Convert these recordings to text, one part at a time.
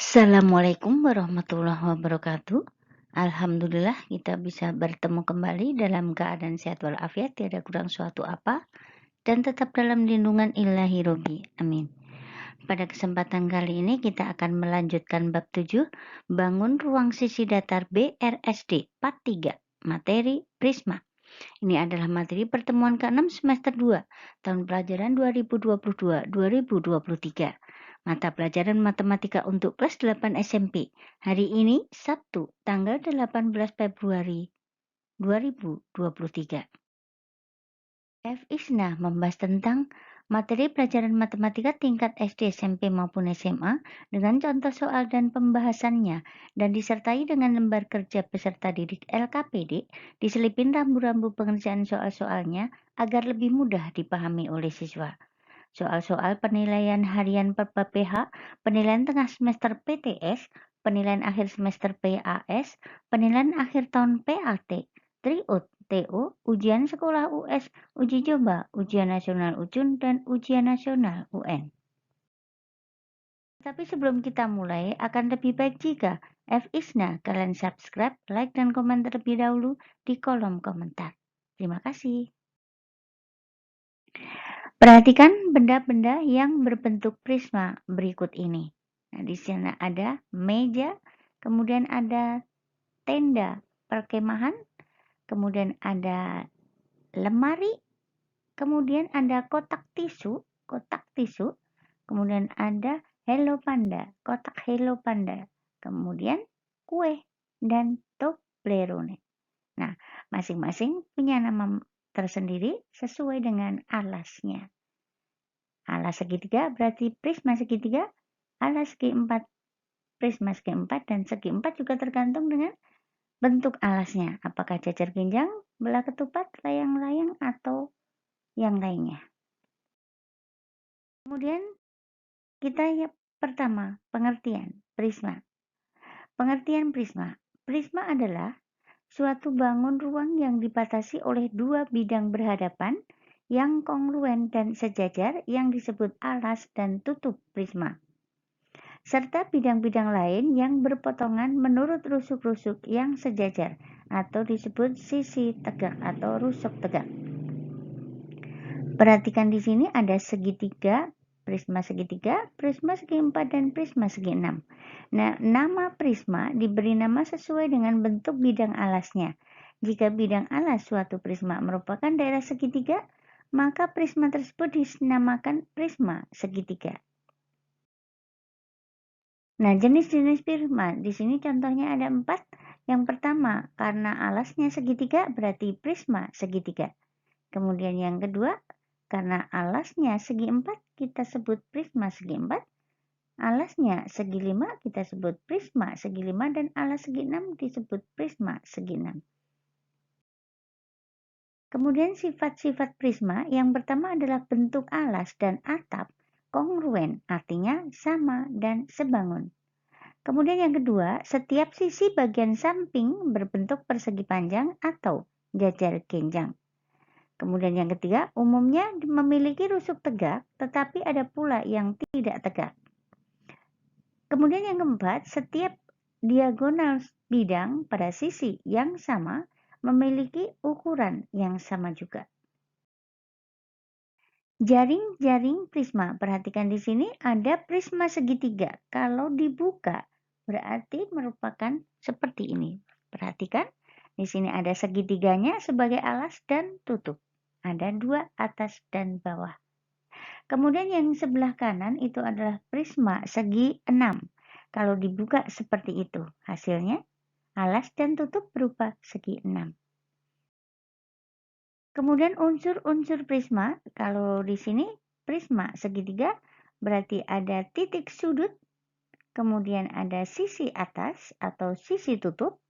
Assalamualaikum warahmatullahi wabarakatuh. Alhamdulillah kita bisa bertemu kembali dalam keadaan sehat walafiat, tiada kurang suatu apa, dan tetap dalam lindungan Ilahi Robbi. Amin. Pada kesempatan kali ini kita akan melanjutkan bab 7, bangun ruang sisi datar BRSD Part 3, materi Prisma. Ini adalah materi pertemuan ke-6 semester 2, tahun pelajaran 2022-2023. Mata pelajaran matematika untuk kelas 8 SMP. Hari ini Sabtu, tanggal 18 Februari 2023. F. Isna membahas tentang materi pelajaran matematika tingkat SD, SMP maupun SMA dengan contoh soal dan pembahasannya, dan disertai dengan lembar kerja peserta didik LKPD, diselipin rambu-rambu pengerjaan soal-soalnya agar lebih mudah dipahami oleh siswa. Soal-soal penilaian harian per PPH, penilaian tengah semester PTS, penilaian akhir semester PAS, penilaian akhir tahun PAT, TRIUT, TO, ujian sekolah US, uji coba, ujian nasional UJUN, dan ujian nasional UN. Tapi sebelum kita mulai, akan lebih baik jika F. Isna kalian subscribe, like, dan komen terlebih dahulu di kolom komentar. Terima kasih. Perhatikan benda-benda yang berbentuk prisma berikut ini. Nah, di sana ada meja, kemudian ada tenda perkemahan, kemudian ada lemari, kemudian ada kotak tisu, kemudian ada Hello Panda, kotak Hello Panda, kemudian kue dan Toblerone. Nah, masing-masing punya nama tersendiri sesuai dengan alasnya. Alas segitiga berarti prisma segitiga, alas segi empat, prisma segi empat, dan segi empat juga tergantung dengan bentuk alasnya. Apakah jajar ginjang, belah ketupat, layang-layang, atau yang lainnya. Kemudian kita pertama, pengertian prisma. Pengertian prisma. Prisma adalah suatu bangun ruang yang dibatasi oleh dua bidang berhadapan yang kongruen dan sejajar yang disebut alas dan tutup prisma, serta bidang-bidang lain yang berpotongan menurut rusuk-rusuk yang sejajar atau disebut sisi tegak atau rusuk tegak. Perhatikan di sini ada segitiga, prisma segi empat, dan prisma segi enam. Nah, nama prisma diberi nama sesuai dengan bentuk bidang alasnya. Jika bidang alas suatu prisma merupakan daerah segitiga, maka prisma tersebut dinamakan prisma segitiga. Nah, jenis-jenis prisma di sini contohnya ada 4. Yang pertama, karena alasnya segitiga berarti prisma segitiga. Kemudian yang kedua, karena alasnya segi 4 kita sebut prisma segi 4. Alasnya segi 5 kita sebut prisma segi 5, dan alas segi 6 disebut prisma segi 6. Kemudian sifat-sifat prisma yang pertama adalah bentuk alas dan atap kongruen, artinya sama dan sebangun. Kemudian yang kedua, setiap sisi bagian samping berbentuk persegi panjang atau jajar genjang. Kemudian yang ketiga, umumnya memiliki rusuk tegak, tetapi ada pula yang tidak tegak. Kemudian yang keempat, setiap diagonal bidang pada sisi yang sama memiliki ukuran yang sama juga. Jaring-jaring prisma, perhatikan di sini ada prisma segitiga. Kalau dibuka berarti merupakan seperti ini. Perhatikan, di sini ada segitiganya sebagai alas dan tutup. Ada 2 atas dan bawah. Kemudian yang sebelah kanan itu adalah prisma segi 6. Kalau dibuka seperti itu, hasilnya alas dan tutup berupa segi 6. Kemudian unsur-unsur prisma, kalau di sini prisma segitiga berarti ada titik sudut, kemudian ada sisi atas atau sisi tutup,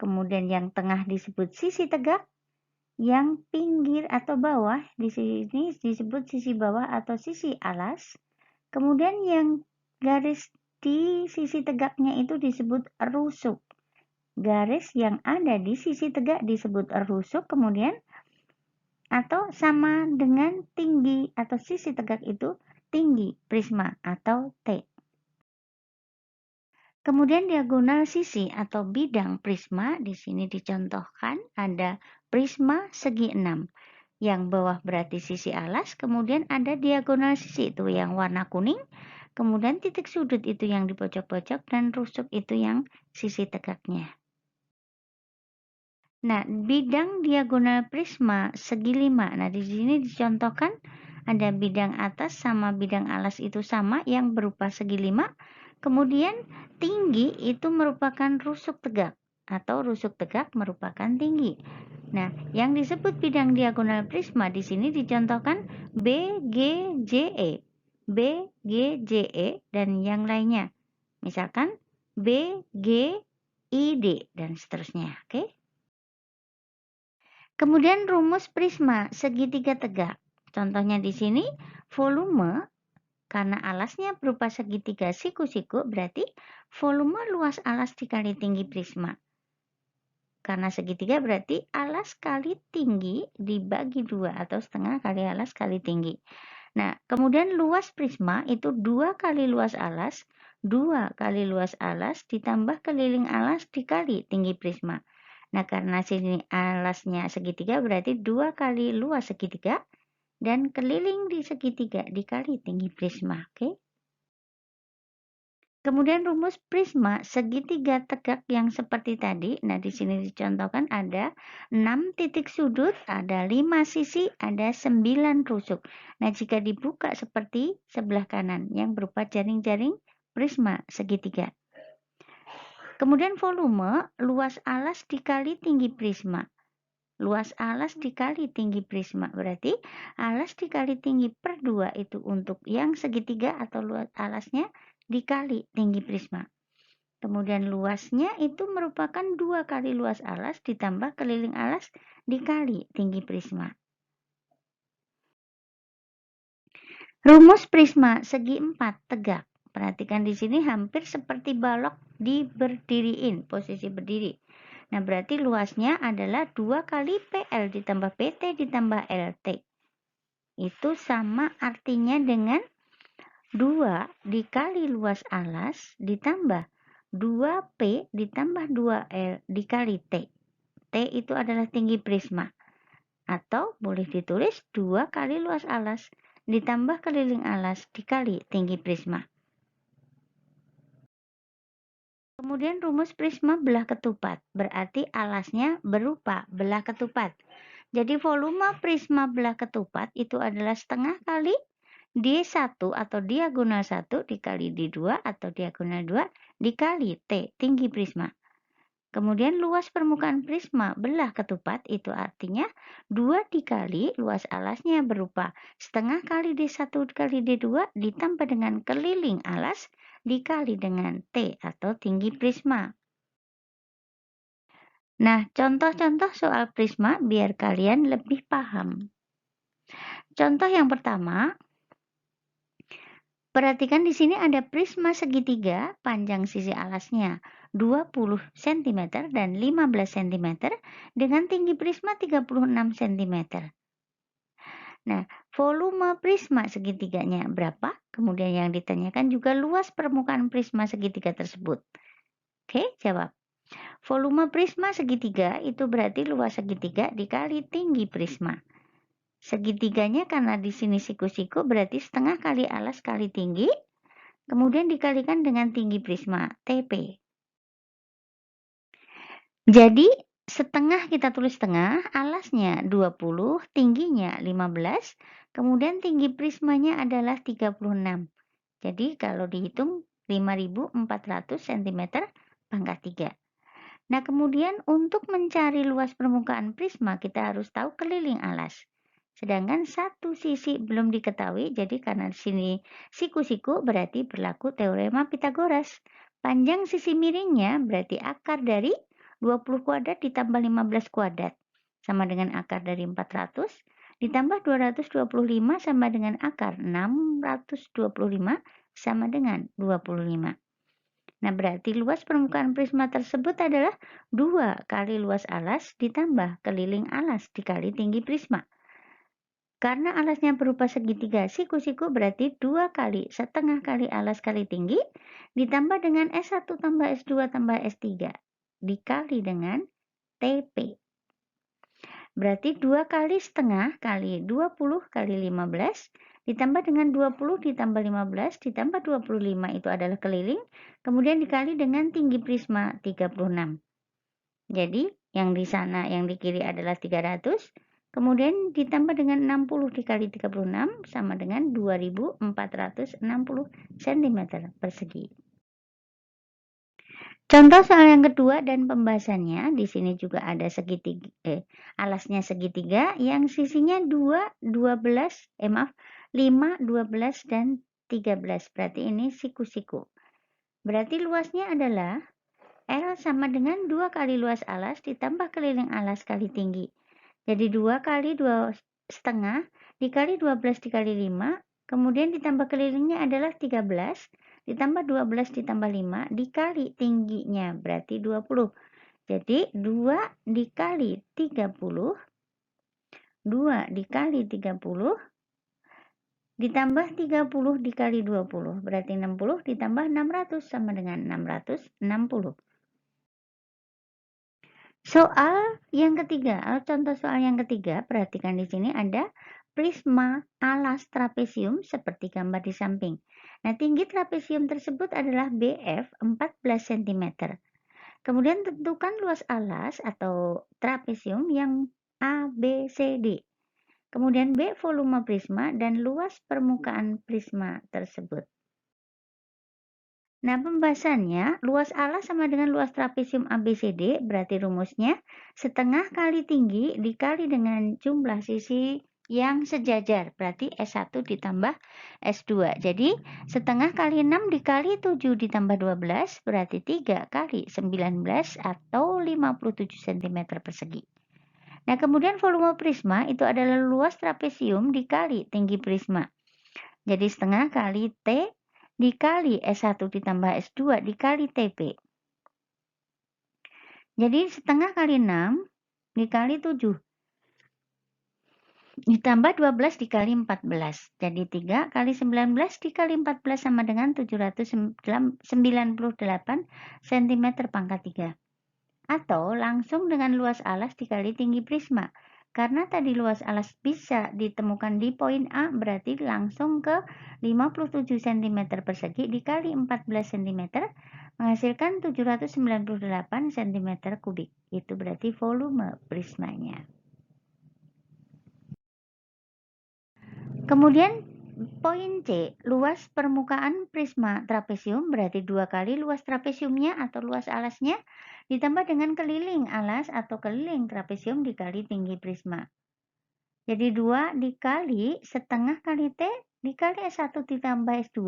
kemudian yang tengah disebut sisi tegak, yang pinggir atau bawah di sini disebut sisi bawah atau sisi alas. Kemudian yang garis di sisi tegaknya itu disebut rusuk. Garis yang ada di sisi tegak disebut rusuk, kemudian atau sama dengan tinggi atau sisi tegak itu tinggi prisma atau T. Kemudian diagonal sisi atau bidang prisma di sini dicontohkan ada prisma segi 6. Yang bawah berarti sisi alas, kemudian ada diagonal sisi itu yang warna kuning, kemudian titik sudut itu yang di pojok-pojok dan rusuk itu yang sisi tegaknya. Nah, bidang diagonal prisma segi 5. Nah, di sini dicontohkan ada bidang atas sama bidang alas itu sama yang berupa segi 5. Kemudian tinggi itu merupakan rusuk tegak atau rusuk tegak merupakan tinggi. Nah, yang disebut bidang diagonal prisma di sini dicontohkan BGJE, BGJE dan yang lainnya. Misalkan BGID dan seterusnya, oke? Kemudian rumus prisma segitiga tegak. Contohnya di sini volume. Karena alasnya berupa segitiga siku-siku, berarti volume luas alas dikali tinggi prisma. Karena segitiga berarti alas kali tinggi dibagi 2 atau setengah kali alas kali tinggi. Nah, kemudian luas prisma itu 2 kali luas alas, 2 kali luas alas ditambah keliling alas dikali tinggi prisma. Nah, karena sini alasnya segitiga berarti 2 kali luas segitiga dan keliling di segitiga dikali tinggi prisma, oke? Kemudian rumus prisma segitiga tegak yang seperti tadi. Nah, di sini dicontohkan ada 6 titik sudut, ada 5 sisi, ada 9 rusuk. Nah, jika dibuka seperti sebelah kanan yang berupa jaring-jaring prisma segitiga. Kemudian volume luas alas dikali tinggi prisma. Luas alas dikali tinggi prisma. Berarti alas dikali tinggi per 2 itu untuk yang segitiga atau luas alasnya dikali tinggi prisma. Kemudian luasnya itu merupakan 2 kali luas alas ditambah keliling alas dikali tinggi prisma. Rumus prisma segi 4 tegak. Perhatikan di sini hampir seperti balok diberdiriin, posisi berdiri. Nah, berarti luasnya adalah 2 kali PL ditambah PT ditambah LT. Itu sama artinya dengan 2 dikali luas alas ditambah 2P ditambah 2L dikali T. T itu adalah tinggi prisma. Atau boleh ditulis 2 kali luas alas ditambah keliling alas dikali tinggi prisma. Kemudian rumus prisma belah ketupat, berarti alasnya berupa belah ketupat. Jadi volume prisma belah ketupat itu adalah setengah kali D1 atau diagonal 1 dikali D2 atau diagonal 2 dikali T, tinggi prisma. Kemudian luas permukaan prisma belah ketupat itu artinya 2 dikali luas alasnya berupa setengah kali D1 dikali D2 ditambah dengan keliling alas dikali dengan T atau tinggi prisma. Nah, contoh-contoh soal prisma biar kalian lebih paham. Contoh yang pertama, perhatikan di sini ada prisma segitiga panjang sisi alasnya 20 cm dan 15 cm dengan tinggi prisma 36 cm. Nah, volume prisma segitiganya berapa? Kemudian yang ditanyakan juga luas permukaan prisma segitiga tersebut. Oke, jawab. Volume prisma segitiga itu berarti luas segitiga dikali tinggi prisma. Segitiganya karena di sini siku-siku berarti setengah kali alas kali tinggi, kemudian dikalikan dengan tinggi prisma, TP. Jadi setengah kita tulis setengah, alasnya 20, tingginya 15, kemudian tinggi prismanya adalah 36. Jadi kalau dihitung 5400 cm pangkat 3. Nah, kemudian untuk mencari luas permukaan prisma kita harus tahu keliling alas. Sedangkan satu sisi belum diketahui, jadi karena di sini siku-siku berarti berlaku teorema Pitagoras. Panjang sisi miringnya berarti akar dari 20 kuadrat ditambah 15 kuadrat sama dengan akar dari 400 ditambah 225 sama dengan akar 625 sama dengan 25. Nah, berarti luas permukaan prisma tersebut adalah 2 kali luas alas ditambah keliling alas dikali tinggi prisma. Karena alasnya berupa segitiga siku-siku berarti 2 kali setengah kali alas kali tinggi ditambah dengan S1 tambah S2 tambah S3 dikali dengan TP. Berarti 2 kali setengah kali 20 kali 15 ditambah dengan 20 ditambah 15 ditambah 25 itu adalah keliling. Kemudian dikali dengan tinggi prisma 36. Jadi yang di sana yang di kiri adalah 300. Kemudian ditambah dengan 60 dikali 36 sama dengan 2460 cm persegi. Contoh soal yang kedua dan pembahasannya, di sini juga ada segitiga, alasnya segitiga yang sisinya 2, 12, 5, 12, dan 13. Berarti ini siku-siku. Berarti luasnya adalah L sama dengan 2 kali luas alas ditambah keliling alas kali tinggi. Jadi 2 kali 2 setengah dikali 12 dikali 5, kemudian ditambah kelilingnya adalah 13, ditambah 12 ditambah 5 dikali tingginya berarti 20. Jadi 2 dikali 30, 2 dikali 30 ditambah 30 dikali 20 berarti 60 ditambah 600 sama dengan 660. Soal yang ketiga, contoh soal yang ketiga, perhatikan di sini ada prisma alas trapesium seperti gambar di samping. Nah, tinggi trapesium tersebut adalah BF 14 cm. Kemudian tentukan luas alas atau trapesium yang A, B, C, D. Kemudian B, volume prisma dan luas permukaan prisma tersebut. Nah, pembahasannya, luas alas sama dengan luas trapesium ABCD, berarti rumusnya setengah kali tinggi dikali dengan jumlah sisi yang sejajar, berarti S1 ditambah S2. Jadi, setengah kali 6 dikali 7 ditambah 12, berarti 3 kali 19 atau 57 cm persegi. Nah, kemudian volume prisma itu adalah luas trapesium dikali tinggi prisma. Jadi, setengah kali T dikali S1 ditambah S2 dikali TP. Jadi setengah kali 6 dikali 7 ditambah 12 dikali 14. Jadi 3 kali 19 dikali 14 sama dengan 798 cm pangkat 3. Atau langsung dengan luas alas dikali tinggi prisma. Karena tadi luas alas bisa ditemukan di poin A, berarti langsung ke 57 cm persegi dikali 14 cm menghasilkan 798 cm kubik. Itu berarti volume prismanya. Kemudian poin C, luas permukaan prisma trapesium berarti 2 kali luas trapesiumnya atau luas alasnya ditambah dengan keliling alas atau keliling trapesium dikali tinggi prisma. Jadi 2 dikali setengah kali T dikali S1 ditambah S2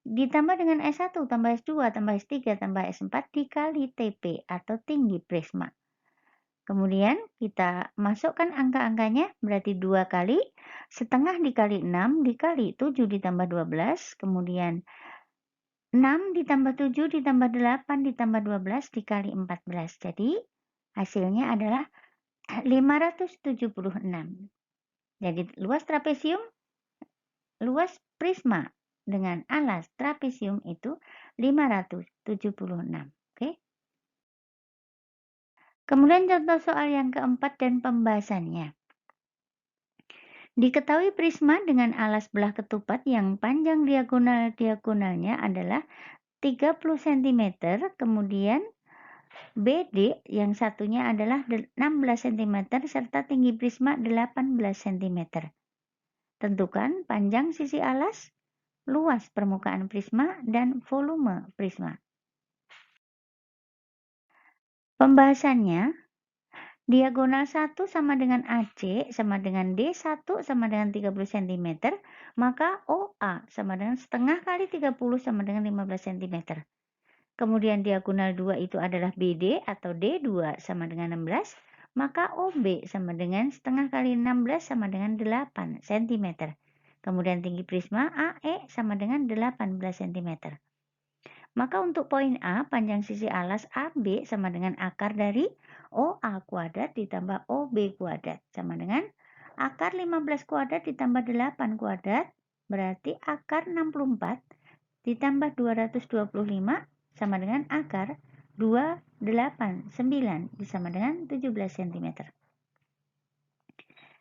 ditambah dengan S1 tambah S2 tambah S3 tambah S4 dikali TP atau tinggi prisma. Kemudian kita masukkan angka-angkanya berarti 2 kali setengah dikali 6 dikali 7 ditambah 12 kemudian 6 ditambah 7 ditambah 8 ditambah 12 dikali 14. Jadi hasilnya adalah 576. Jadi luas trapesium, luas prisma dengan alas trapesium itu 576. Oke. Kemudian contoh soal yang keempat dan pembahasannya. Diketahui prisma dengan alas belah ketupat yang panjang diagonalnya adalah 30 cm, kemudian BD yang satunya adalah 16 cm serta tinggi prisma 18 cm. Tentukan panjang sisi alas, luas permukaan prisma, dan volume prisma. Pembahasannya, diagonal 1 sama dengan AC sama dengan D1 sama dengan 30 cm, maka OA sama dengan setengah kali 30 sama dengan 15 cm. Kemudian diagonal 2 itu adalah BD atau D2 sama dengan 16, maka OB sama dengan setengah kali 16 sama dengan 8 cm. Kemudian tinggi prisma AE sama dengan 18 cm. Maka untuk poin A, panjang sisi alas AB sama dengan akar dari OA kuadrat ditambah OB kuadrat sama dengan akar 15 kuadrat ditambah 8 kuadrat, berarti akar 64 ditambah 225 sama dengan akar 289 sama dengan 17 cm.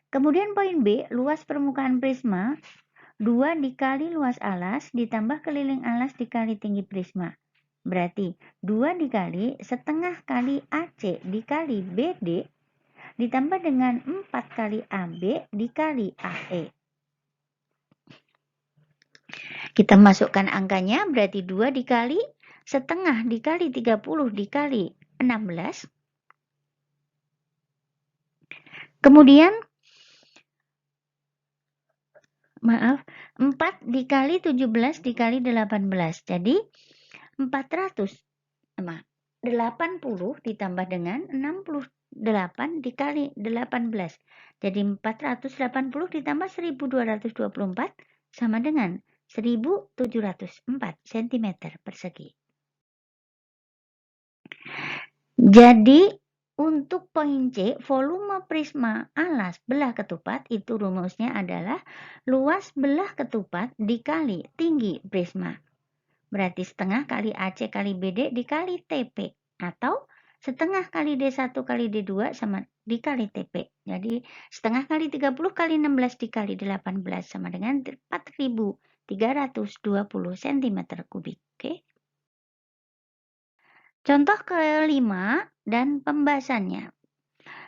Kemudian poin B, luas permukaan prisma 2 dikali luas alas ditambah keliling alas dikali tinggi prisma. Berarti 2 dikali setengah kali AC dikali BD ditambah dengan 4 kali AB dikali AE. Kita masukkan angkanya, berarti 2 dikali setengah dikali 30 dikali 16. Kemudian 4 dikali 17 dikali 18. Jadi 480 ditambah dengan 68 dikali 18. Jadi 480 ditambah 1224 sama dengan 1704 cm persegi. Jadi untuk poin C, volume prisma alas belah ketupat itu rumusnya adalah luas belah ketupat dikali tinggi prisma. Berarti setengah kali AC kali BD dikali TP. Atau setengah kali D1 kali D2 sama dikali TP. Jadi setengah kali 30 kali 16 dikali 18 sama dengan 4.320 cm kubik. Oke. Contoh kelima dan pembahasannya.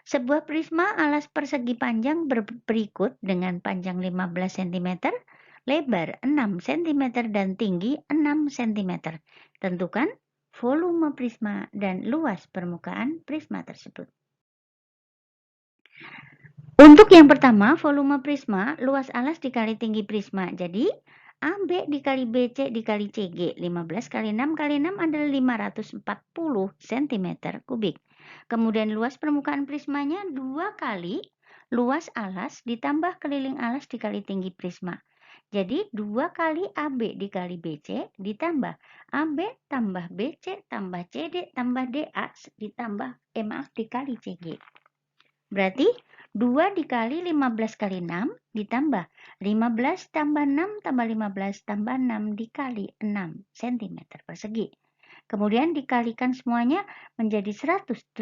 Sebuah prisma alas persegi panjang berikut dengan panjang 15 cm, lebar 6 cm dan tinggi 6 cm. Tentukan volume prisma dan luas permukaan prisma tersebut. Untuk yang pertama, volume prisma, luas alas dikali tinggi prisma. Jadi AB dikali BC dikali CG, 15 kali 6 kali 6 adalah 540 cm kubik. Kemudian luas permukaan prismanya 2 kali luas alas ditambah keliling alas dikali tinggi prisma. Jadi 2 kali AB dikali BC ditambah AB tambah BC tambah CD tambah DA ditambah dikali CG. Berarti 2 dikali 15 kali 6 ditambah 15 tambah 6 tambah 15 tambah 6 dikali 6 cm persegi. Kemudian dikalikan semuanya menjadi 180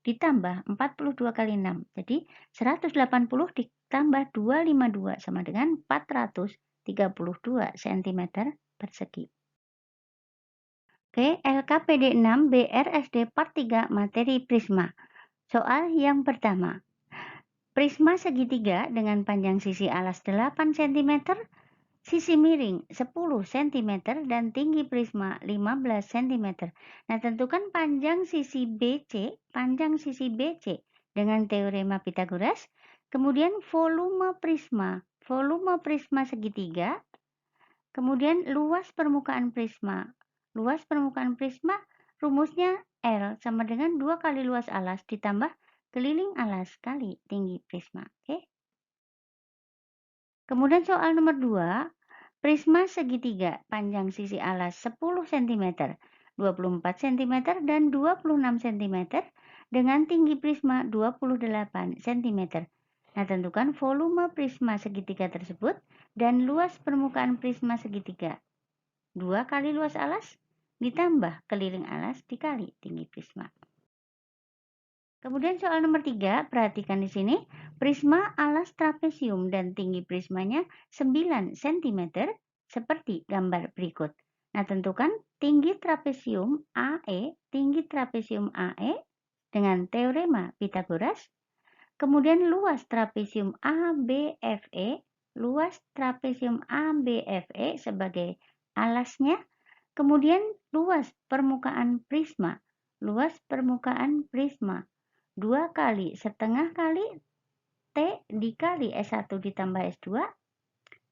ditambah 42 kali 6. Jadi 180 ditambah 252 sama dengan 432 cm persegi. Oke, LKPD 6 BRSD Part 3 materi prisma. Soal yang pertama. Prisma segitiga dengan panjang sisi alas 8 cm, sisi miring 10 cm dan tinggi prisma 15 cm. Nah, tentukan panjang sisi BC dengan teorema Pythagoras. Kemudian volume prisma segitiga. Kemudian luas permukaan prisma. Luas permukaan prisma rumusnya L sama dengan 2 kali luas alas ditambah keliling alas kali tinggi prisma. Oke. Kemudian soal nomor 2, prisma segitiga panjang sisi alas 10 cm, 24 cm dan 26 cm dengan tinggi prisma 28 cm. Nah, tentukan volume prisma segitiga tersebut dan luas permukaan prisma segitiga. 2 kali luas alas ditambah keliling alas dikali tinggi prisma. Kemudian soal nomor 3, perhatikan di sini, prisma alas trapesium dan tinggi prismanya 9 cm seperti gambar berikut. Nah, tentukan tinggi trapesium AE dengan teorema Pythagoras. Kemudian luas trapesium ABFE sebagai alasnya. Kemudian luas permukaan prisma 2 kali setengah kali T dikali S1 ditambah S2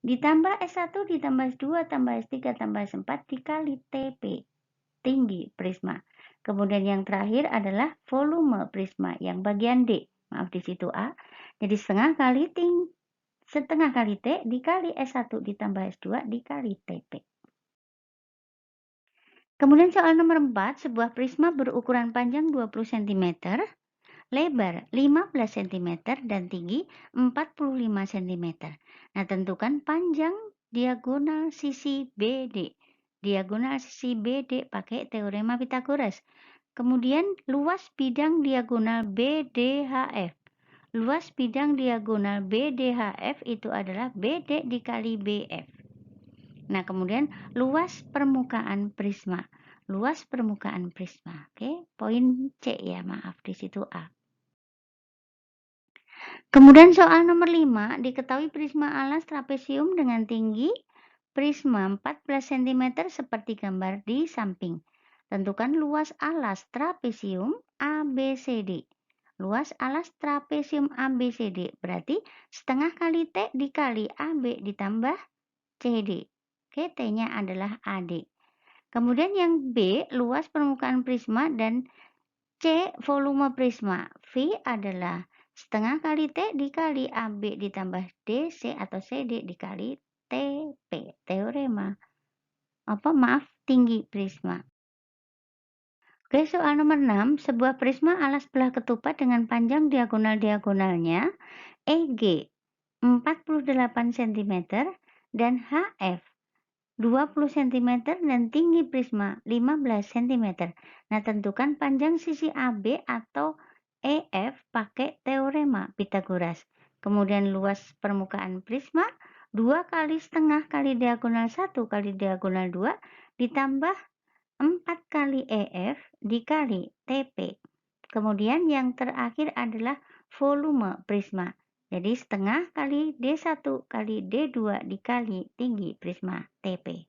ditambah S1 ditambah S2 tambah S3 tambah S4 dikali TP tinggi prisma. Kemudian yang terakhir adalah volume prisma yang bagian D. Maaf di situ A. Jadi setengah kali T dikali S1 ditambah S2 dikali TP. Kemudian soal nomor 4, sebuah prisma berukuran panjang 20 cm, lebar 15 cm dan tinggi 45 cm. Nah, tentukan panjang diagonal sisi BD. Diagonal sisi BD pakai teorema Pythagoras. Kemudian luas bidang diagonal BDHF. Luas bidang diagonal BDHF itu adalah BD dikali BF. Nah, kemudian luas permukaan prisma. Luas permukaan prisma. Oke, poin C ya, maaf di situ A. Kemudian soal nomor 5, diketahui prisma alas trapesium dengan tinggi prisma 14 cm seperti gambar di samping. Tentukan luas alas trapesium ABCD. Luas alas trapesium ABCD berarti setengah kali T dikali AB ditambah CD. Oke, T-nya adalah AD. Kemudian yang B, luas permukaan prisma dan C, volume prisma. V adalah setengah kali T dikali AB ditambah DC atau CD dikali TP. Teorema. Tinggi prisma. Oke, soal nomor 6. Sebuah prisma alas belah ketupat dengan panjang diagonal-diagonalnya EG 48 cm dan HF 20 cm dan tinggi prisma 15 cm. Nah, tentukan panjang sisi AB atau EF pakai teorema Pythagoras. Kemudian luas permukaan prisma 2 kali setengah kali diagonal 1 kali diagonal 2 ditambah 4 kali EF dikali TP. Kemudian yang terakhir adalah volume prisma. Jadi setengah kali D1 kali D2 dikali tinggi prisma TP.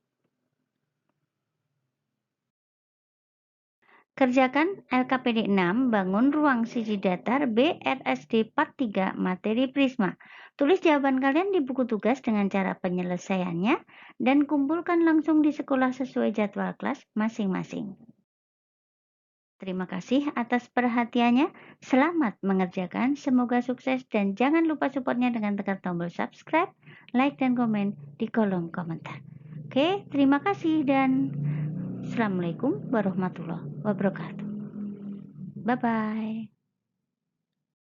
Kerjakan LKPD 6, bangun ruang sisi datar BRSD Part 3 materi prisma. Tulis jawaban kalian di buku tugas dengan cara penyelesaiannya dan kumpulkan langsung di sekolah sesuai jadwal kelas masing-masing. Terima kasih atas perhatiannya. Selamat mengerjakan. Semoga sukses dan jangan lupa supportnya dengan tekan tombol subscribe, like, dan komen di kolom komentar. Oke, terima kasih dan Assalamualaikum warahmatullahi wabarakatuh. Bye-bye.